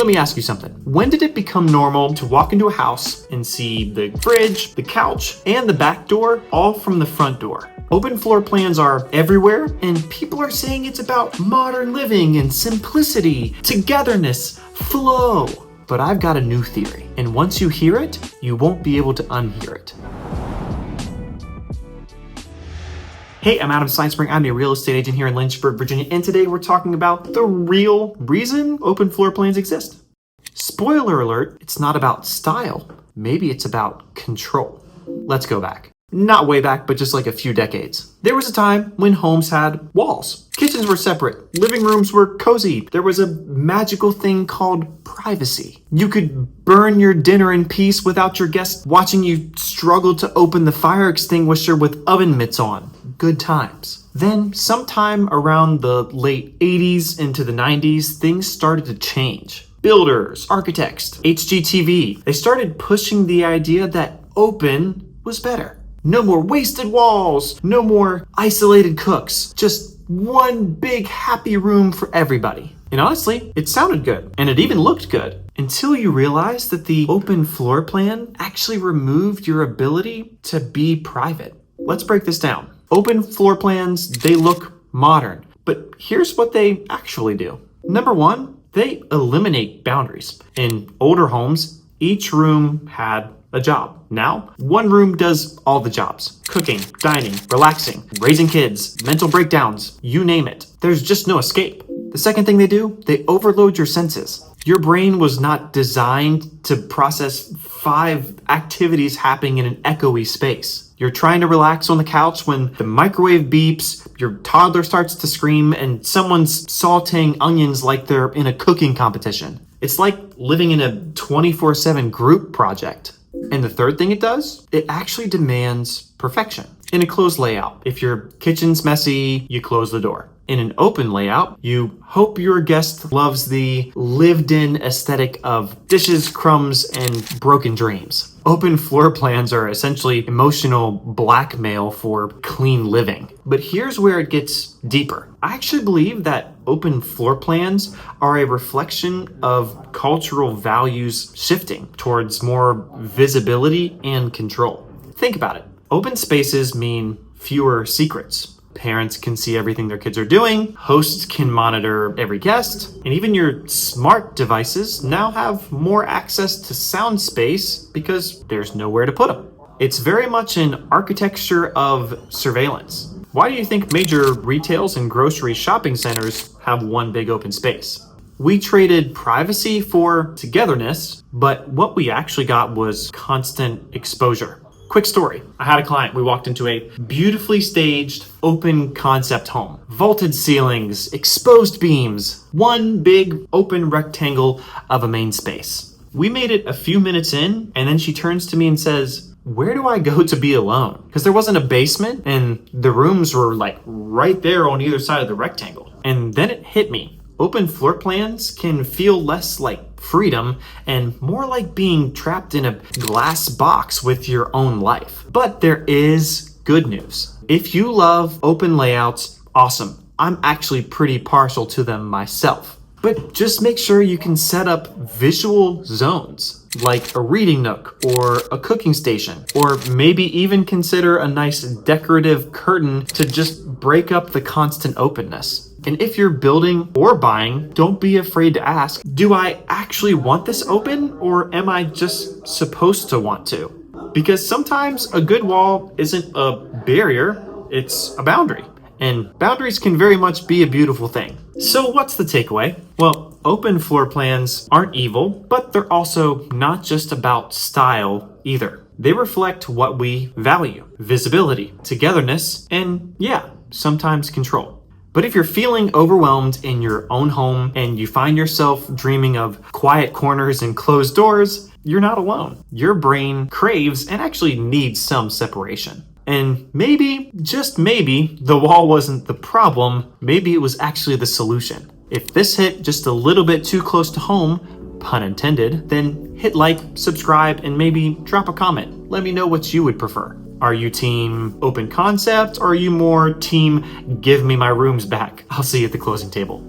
Let me ask you something. When did it become normal to walk into a house and see the fridge, the couch, and the back door all from the front door? Open floor plans are everywhere, and people are saying it's about modern living and simplicity, togetherness, flow. But I've got a new theory, and once you hear it, you won't be able to unhear it. Hey, I'm Adam Stinespring. I'm a real estate agent here in Lynchburg, Virginia, and today we're talking about the real reason open floor plans exist. Spoiler alert, it's not about style. Maybe it's about control. Let's go back. Not way back, but just like a few decades. There was a time when homes had walls. Kitchens were separate. Living rooms were cozy. There was a magical thing called privacy. You could burn your dinner in peace without your guests watching you struggle to open the fire extinguisher with oven mitts on. Good times. Then, sometime around the late 80s into the 90s, things started to change. Builders, architects, HGTV, they started pushing the idea that open was better. No more wasted walls, no more isolated cooks, just one big happy room for everybody. And honestly, it sounded good, and it even looked good, until you realized that the open floor plan actually removed your ability to be private. Let's break this down. Open floor plans, they look modern, but here's what they actually do. Number one, they eliminate boundaries. In older homes, each room had a job. Now, one room does all the jobs. Cooking, dining, relaxing, raising kids, mental breakdowns, you name it. There's just no escape. The second thing they do, they overload your senses. Your brain was not designed to process 5 activities happening in an echoey space. You're trying to relax on the couch when the microwave beeps, your toddler starts to scream, and someone's sauteing onions like they're in a cooking competition. It's like living in a 24/7 group project. And the third thing it does, it actually demands perfection. In a closed layout, if your kitchen's messy, you close the door. In an open layout, you hope your guest loves the lived-in aesthetic of dishes, crumbs, and broken dreams. Open floor plans are essentially emotional blackmail for clean living. But here's where it gets deeper. I actually believe that open floor plans are a reflection of cultural values shifting towards more visibility and control. Think about it. Open spaces mean fewer secrets. Parents can see everything their kids are doing, hosts can monitor every guest, and even your smart devices now have more access to sound space because there's nowhere to put them. It's very much an architecture of surveillance. Why do you think major retails and grocery shopping centers have one big open space? We traded privacy for togetherness, but what we actually got was constant exposure. Quick story. I had a client. We walked into a beautifully staged, open concept home. Vaulted ceilings, exposed beams, one big open rectangle of a main space. We made it a few minutes in, and then she turns to me and says, "Where do I go to be alone?" Because there wasn't a basement, and the rooms were like right there on either side of the rectangle. And then it hit me. Open floor plans can feel less like freedom and more like being trapped in a glass box with your own life. But there is good news. If you love open layouts, awesome. I'm actually pretty partial to them myself. But just make sure you can set up visual zones, like a reading nook or a cooking station, or maybe even consider a nice decorative curtain to just break up the constant openness. And if you're building or buying, don't be afraid to ask, do I actually want this open, or am I just supposed to want to? Because sometimes a good wall isn't a barrier, it's a boundary. And boundaries can very much be a beautiful thing. So what's the takeaway? Well, open floor plans aren't evil, but they're also not just about style either. They reflect what we value: visibility, togetherness, and sometimes control. But if you're feeling overwhelmed in your own home and you find yourself dreaming of quiet corners and closed doors, you're not alone. Your brain craves and actually needs some separation. And maybe, just maybe, the wall wasn't the problem. Maybe it was actually the solution. If this hit just a little bit too close to home, pun intended, then hit like, subscribe, and maybe drop a comment. Let me know what you would prefer. Are you team open concept, or are you more team give me my rooms back? I'll see you at the closing table.